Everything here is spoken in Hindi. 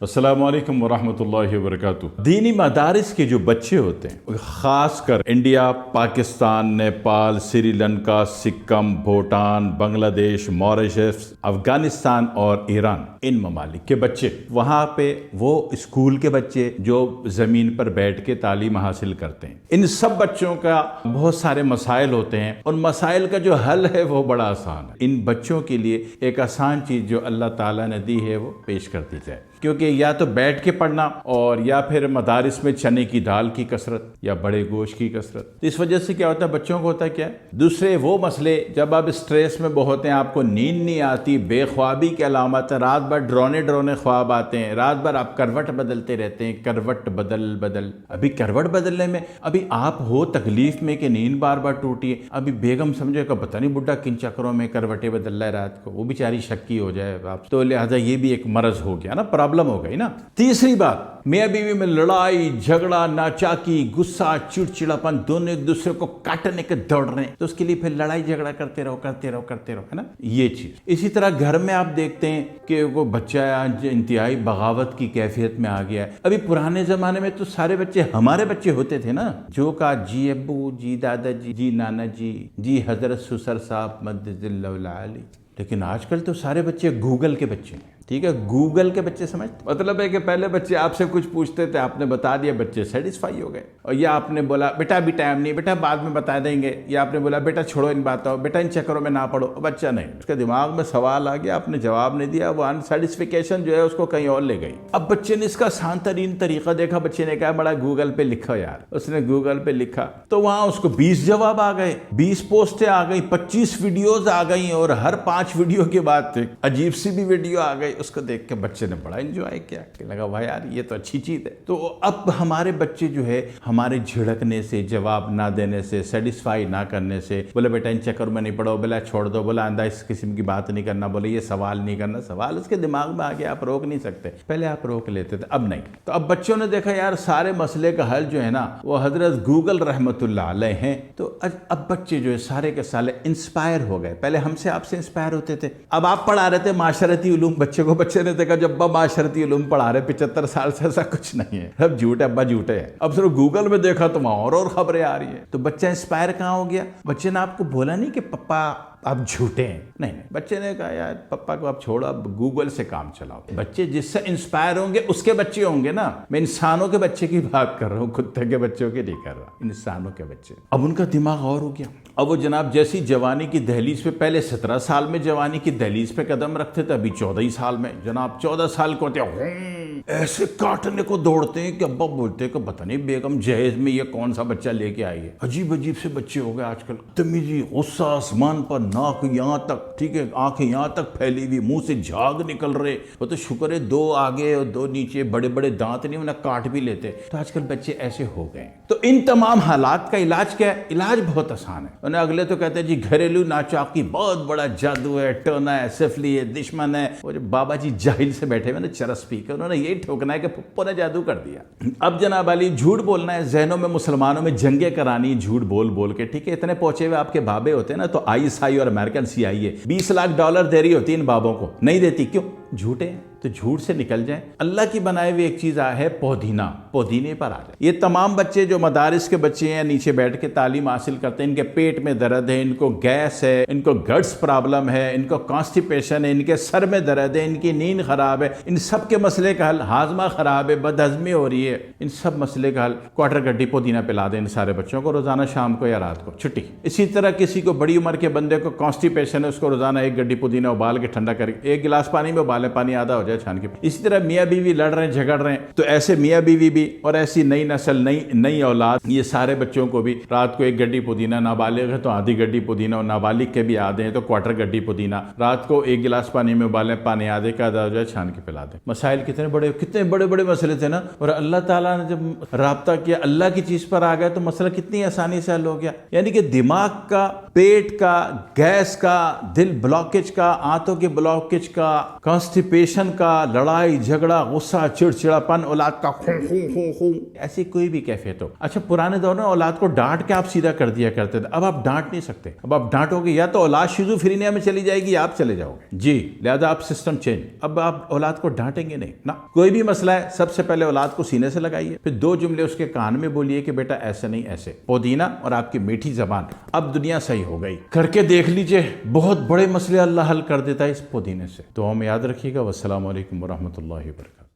अस्सलामु अलैकुम वरहमतुल्लाहि वबरकातुहू। दीनी मदारिस के जो बच्चे होते हैं, ख़ासकर इंडिया, पाकिस्तान, नेपाल, श्रीलंका, सिक्किम, भूटान, बांग्लादेश, मॉरिशस, अफ़गानिस्तान और ईरान, इन ममालिक के बच्चे, वहाँ पे वो स्कूल के बच्चे जो ज़मीन पर बैठ के तालीम हासिल करते हैं, इन सब बच्चों का बहुत सारे मसाइल होते हैं और मसाइल का जो हल है वो बड़ा आसान है। इन बच्चों के लिए एक आसान चीज़ जो अल्लाह ताला ने दी है वो पेश कर दी जाए, क्योंकि या तो बैठ के पढ़ना और या फिर मदारिस में चने की दाल की कसरत या बड़े गोश्त की कसरत। तो इस वजह से क्या होता है, बच्चों को होता है क्या, दूसरे वो मसले, जब आप स्ट्रेस में बहुत हैं, आपको नींद नहीं आती, बेख्वाबी की अलामत है, रात भर ड्रोने ख्वाब आते हैं, रात भर आप करवट बदलते रहते हैं, करवट बदल अभी करवट बदलने में अभी आप हो तकलीफ में कि नींद बार बार टूटी है, अभी बेगम समझे का पता नहीं बुढ़ा किन चक्रों में करवटें बदल रहा है रात को, वो बेचारी शक्की हो जाए आप, तो लिहाजा ये भी एक मरज हो गया ना, प्रॉब्लम हो गई ना। तीसरी बात, मियां बीवी में लड़ाई झगड़ा, नाचाकी, गुस्सा, चिड़चिड़ापन, दोनों एक दूसरे को काटने के दौड़ रहे हैं, तो उसके लिए फिर लड़ाई झगड़ा करते रहो, है ना, ये चीज। इसी तरह घर में आप देखते हैं कि वो बच्चा इंतहाई बगावत की कैफियत में आ गया है। अभी पुराने जमाने में तो सारे बच्चे हमारे बच्चे होते थे ना, जो का जी अब्बू, जी दादाजी, जी नाना जी हजरत सुसर साहब मद्दिल्लाहुल आली। लेकिन आजकल तो सारे बच्चे गूगल के बच्चे हैं, ठीक है, गूगल के बच्चे समझते, मतलब है कि पहले बच्चे आपसे कुछ पूछते थे, आपने बता दिया, बच्चे सेटिस्फाई हो गए, और या आपने बोला बेटा अभी टाइम नहीं, बेटा बाद में बता देंगे, या आपने बोला बेटा छोड़ो इन बातों, बेटा इन चक्करों में ना पड़ो, बच्चा नहीं, उसके दिमाग में सवाल आ गया, आपने जवाब नहीं दिया, वो अनसेटिस्फिकेशन जो है उसको कहीं और ले गई। अब बच्चे ने इसका आसान तरीन तरीका देखा, बच्चे ने कहा बड़ा गूगल पे लिखो यार, उसने गूगल पे लिखा तो वहां उसको 20 जवाब आ गए, 20 पोस्टें आ गई, 25 वीडियोज आ गई, और हर 5 वीडियो के बाद अजीब सी भी वीडियो आ गई। उसको देख के बच्चे ने बड़ा एंजॉय किया, लगा भाई यार ये तो अच्छी चीज है। तो अब हमारे बच्चे जो है हमारे झिड़कने से, जवाब ना देने से, सेटिस्फाई ना करने से, बोले बेटा इन चक्कर में नहीं पड़ो, बोला छोड़ दो, बोला आंदा इस किस्म की बात नहीं करना, बोले ये सवाल नहीं करना, सवाल उसके दिमाग में आ गया, आप रोक नहीं सकते, पहले आप रोक लेते थे, अब नहीं। तो अब बच्चों ने देखा यार सारे मसले का हल जो है ना वो हजरत गूगल रहमतुल्लाह अलैह हैं। तो अब बच्चे जो है सारे के सारे इंस्पायर हो गए। पहले हमसे आपसे इंस्पायर होते थे, अब आप पढ़ा रहे थे माशरती उलूम बच्चे को, बच्चे ने देखा जब अब्बा माशरती उलूम पढ़ा रहे 75 साल से, ऐसा कुछ नहीं है, अब झूठ है, अब्बा झूठे है। अब सिर्फ गूगल में देखा तो वहां और खबरें आ रही है, तो बच्चा इंस्पायर कहाँ हो गया। बच्चे ने आपको बोला नहीं कि पप्पा आप झूठे हैं, नहीं, बच्चे ने कहा यार पप्पा को आप छोड़ो, अब गूगल से काम चलाओ। बच्चे जिससे इंस्पायर होंगे उसके बच्चे होंगे ना, मैं इंसानों के बच्चे की बात कर रहा हूँ, कुत्ते के बच्चों की नहीं कर रहा, इंसानों के बच्चे। अब उनका दिमाग और हो गया, अब वो जनाब जैसी जवानी की दहलीज पे, पहले 17 साल में जवानी की दहलीज पे कदम रखते थे, अभी 14 ही साल में जनाब 14 साल को होते ऐसे काटने को दौड़ते हैं कि अब्बा बोलते हैं कि पता नहीं बेगम जहेज में ये कौन सा बच्चा लेके आई है। अजीब अजीब से बच्चे हो गए आजकल, तमीजी, गुस्सा आसमान पर, नाक यहाँ तक, ठीक है, आंखें यहाँ तक फैली हुई, मुंह से झाग निकल रहे, वो तो शुक्र है 2 आगे और 2 नीचे, बड़े बड़े दांत नहीं, उन्हें काट भी लेते। तो आजकल बच्चे ऐसे हो गए। तो इन तमाम हालात का इलाज क्या है? इलाज बहुत आसान है। उन्हें अगले तो कहते हैं जी घरेलू नाचाकी बहुत बड़ा जादू है, टोना है, सिफली है, दुश्मन है। वो जो बाबा जी जाहिल से बैठे हुए ना चरस पी के, उन्होंने यही ठोकना है कि पप्पो ने जादू कर दिया। अब जनाब अली झूठ बोलना है, जहनों में मुसलमानों में जंगे करानी झूठ बोल बोल के, ठीक है, इतने पहुंचे हुए आपके बाबे होते हैं ना, तो ISI और अमेरिकन CIA $20 लाख दे रही होती इन बाबों को, नहीं देती, क्यों? झूठे हैं, तो झूठ से निकल जाए। अल्लाह की बनाई हुई एक चीज है पुदीना, पुदीने पर आ जाए। ये तमाम बच्चे जो मदारिस के बच्चे हैं, नीचे बैठ के तालीम हासिल करते हैं, इनके पेट में दर्द है, इनको गैस है, इनको गट्स प्रॉब्लम है, इनको कॉन्स्टिपेशन है, इनके सर में दर्द है, इनकी नींद खराब है, इन सब के मसले का हल, हाजमा खराब है, बदहजमी हो रही है, इन सब मसले का हल क्वार्टर गड्डी पुदीना पिला दें इन सारे बच्चों को रोजाना शाम को या रात को छुट्टी। इसी तरह किसी को बड़ी उम्र के बंदे को कॉन्स्टिपेशन है, उसको रोजाना 1 गड्डी पुदीना उबाल के ठंडा करके 1 गिलास पानी में उबाले, पानी आधा हो जाए छान के। इसी तरह मियाँ बीवी लड़ रहे हैं, झगड़ रहे हैं, तो ऐसे मियाँ बीवी भी और ऐसी नई नस्ल, नई औलाद, ये सारे बच्चों को भी रात को 1 गड्डी पुदीना, नाबालिग है तो आधी गड्डी पुदीना, और नाबालिग के भी आधे हैं तो क्वार्टर गड्डी पुदीना, रात को 1 गिलास पानी में उबालें, पानी आधे का आधा हो जाए छान के पिला दें। मसाइल कितने बड़े बड़े मसले थे ना, और अल्लाह ताला ने जब राब्ता किया, अल्लाह की चीज पर आ गया तो मसला कितनी आसानी से हल हो गया। यानी कि दिमाग का, पेट का, गैस का, दिल ब्लॉकेज का, आंतों के ब्लॉकेज का, कॉन्स्टिपेशन का, लड़ाई झगड़ा, गुस्सा, चिड़चिड़ापन, औलाद का खू, ऐसी कोई भी कैफियत हो। अच्छा, पुराने दौर में औलाद को डांट के आप सीधा कर दिया करते थे, अब आप डांट नहीं सकते। अब आप डांटोगे या तो औलाद शिज़ोफ्रेनिया में चली जाएगी या आप चले जाओगे जी। लिहाजा आप सिस्टम चेंज, अब आप औलाद को डांटेंगे नहीं ना। कोई भी मसला है सबसे पहले औलाद को सीने से लगाइए, फिर 2 जुमले उसके कान में बोलिए कि बेटा ऐसे नहीं ऐसे। पुदीना और आपकी मीठी जबान, अब दुनिया सही हो गई। करके देख लीजिए, बहुत बड़े मसले अल्लाह हल कर देता है इस पुदीने से। तो हम याद रखिएगा। वस्सलामु अलैकुम वरहमतुल्लाहि वबरकातुहू।